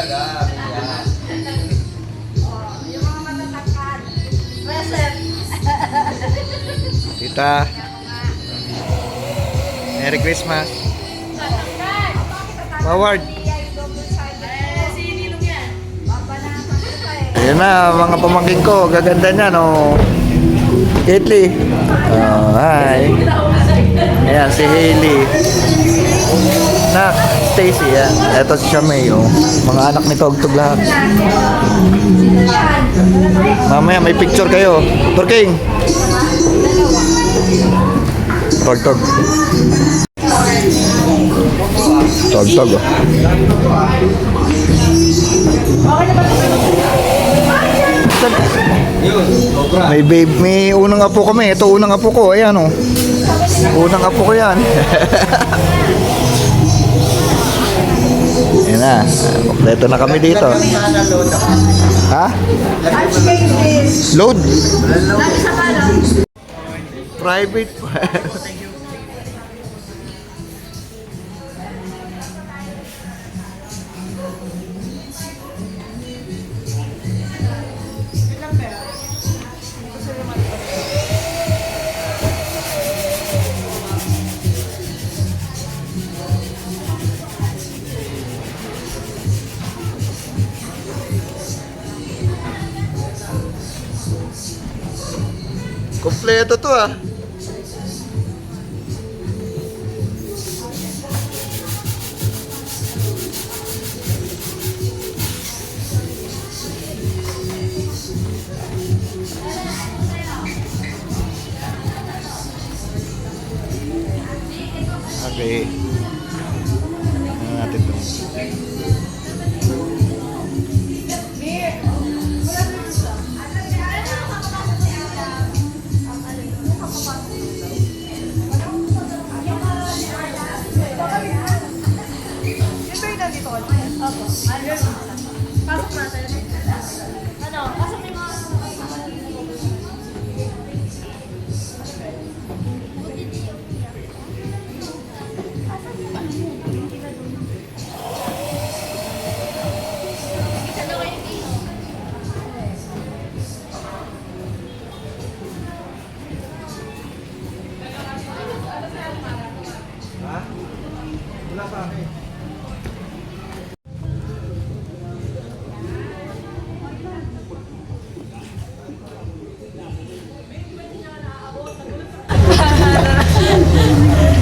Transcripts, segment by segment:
talaga. Yan. Yung mga matatakad. Reset. Tita. Merry Christmas. Forward. Ayan na, mga pamangking ko. Gaganda niya, no? Caitlyn. Oh, hi. Ayan, si Hailey. Nak, Stacy, yan. Ito si Shamay, oh. Mga anak ni Togtog lahat. Mamaya, may picture kayo. Turking. Togtog. Togtog, oh. May babe, may unang apo kami. Ito unang apo ko. Ayan, oh. Unang apo ko yan. Ayan na. Kompleto na kami dito. Ha? Load? Private. Kompleto to, ah. Okay. Ano natin to? Pasok natin. Ano? Pasok yung mga... Wala sa akin.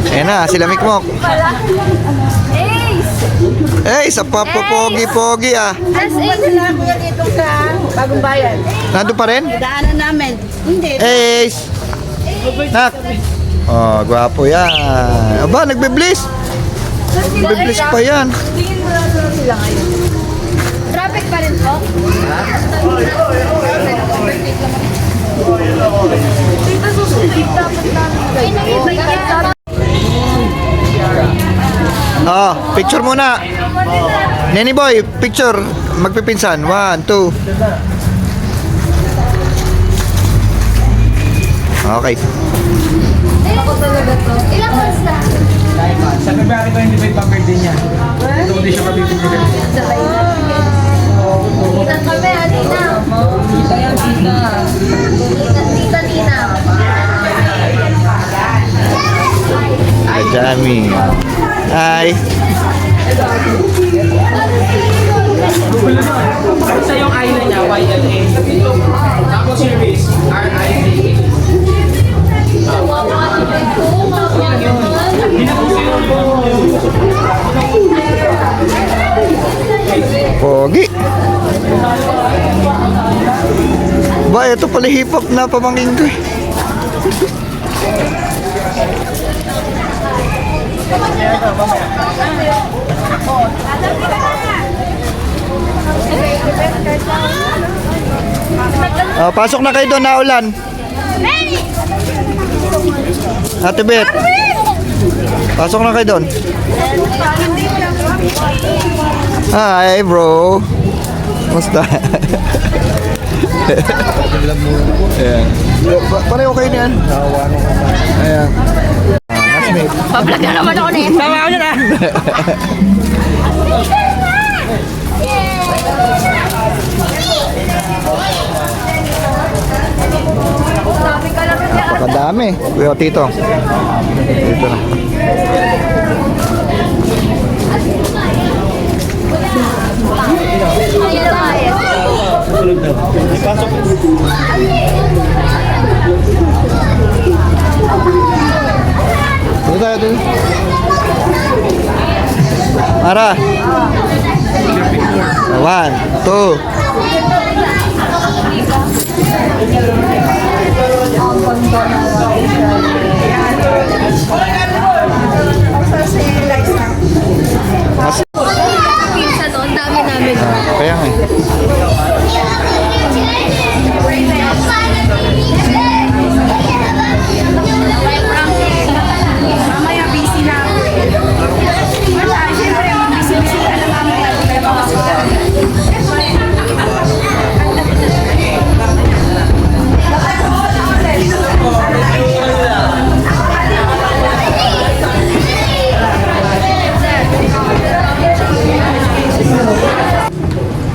Ayan na, sila Mikmok. Ace! Eh, sa papapogi-pogi, ah. As Ace na ako yan dito sa Bagong Bayan. Nandun pa rin? Daanan namin. Hindi. Ace! Nak! Oh, gwapo yan. Aba, nagbe-bliss. Nagbe-bliss pa yan. Tingin mo lang sila ngayon. Traffic pa rin po? Dito susunod dapat namin. Ay, nag-ibig. Oh, picture muna. Nenny boy, picture. Magpipinsan. 1, 2. Okay. Ako talaga to. Ilang months na? Sa February 25 pa birthday niya. Ito hindi siya mabibigyan. Tita kami, Alina. Tita yan, tita. Tita Nina. Hi, Jamie. Hi. Sa yung island niya, YLA. Tapos yung base, RIA. Pogi. Ba, ito pala hip-hop na pamangkin ko, eh. Pasok na kayo doon, naulan. Ate Bet, pasok na kayo doon. Hi bro. Musta? Ayan. Pareho kayo niyan. Ayan. Pablog na naman ako na yun. Tama ko na. Yeah! dami. Kuya Tito. Dito na. Dito tayo dun. Mara. 1, 2. Mas, Pinsan doon, dami namin. kaya nga eh. Mamaya busy na ako eh. Wala, syempre, busy-busy ka na mamaya. Pero kasi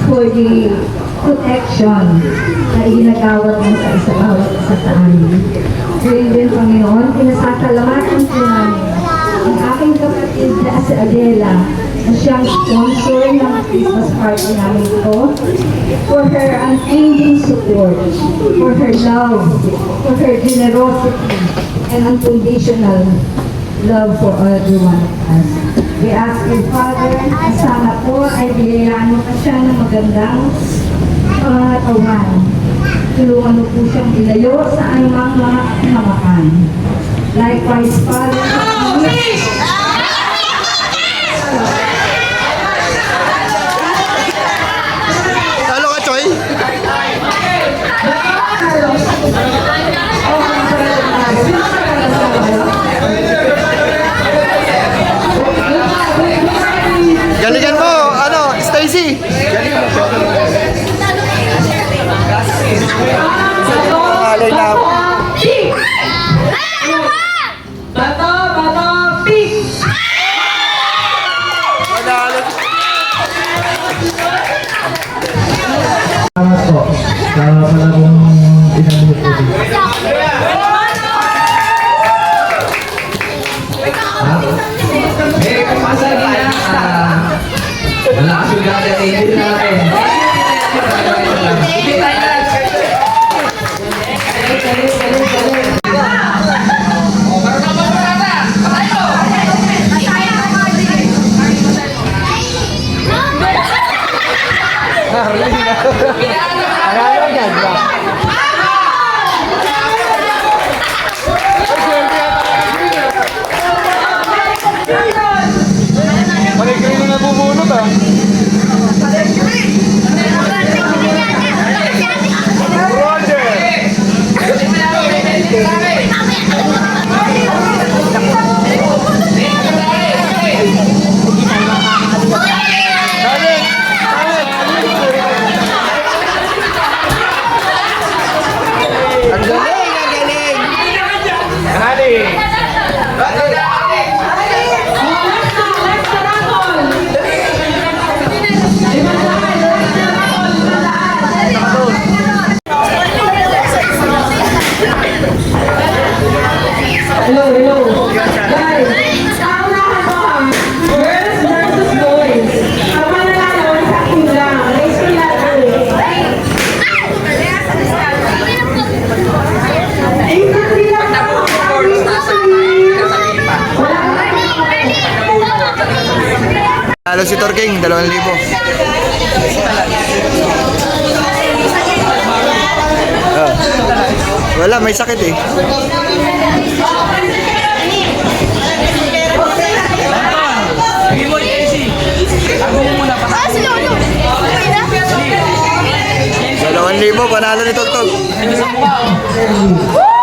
for the protection na iginagawad mo sa isa bawat isa sa amin. Ngayon din, Panginoon, pinasasalamatan po namin ang aking kapatid na si Adela na siyang sponsor ng Christmas party namin ito for her unending support, for her love, for her generosity, and unconditional love for every one of us. We ask you, Father, na sana po ay biyayaan mo pa siya ng magandang pangatawan. Tulungan mo po siyang ilayo sa anumang mga hamakan. Likewise, Father, Talo ka, Choy? Galingan mo, ano, Stacy. Alay na ako. Bato, bato, pick! Manalo. Salamat po sa panahong inabot ko dito. Eh, pumasa na malakas yung ganda ng angel natin. Hindi tayo na. Maligay na nabubunot ah. Ang galing, ang galing. Hello, hello. Guys, sa unahan ko ha. Girls versus boys. Ang mananalo sa akin lang. Raise your hand ulit. Exactly lang ako. Talo si Torking, 2,000. Ah. Wala, may sakit eh. Sige mo, Casey. Ako muna pa. 2,000, panalo ni Togtog. Sige sa mukha, oh.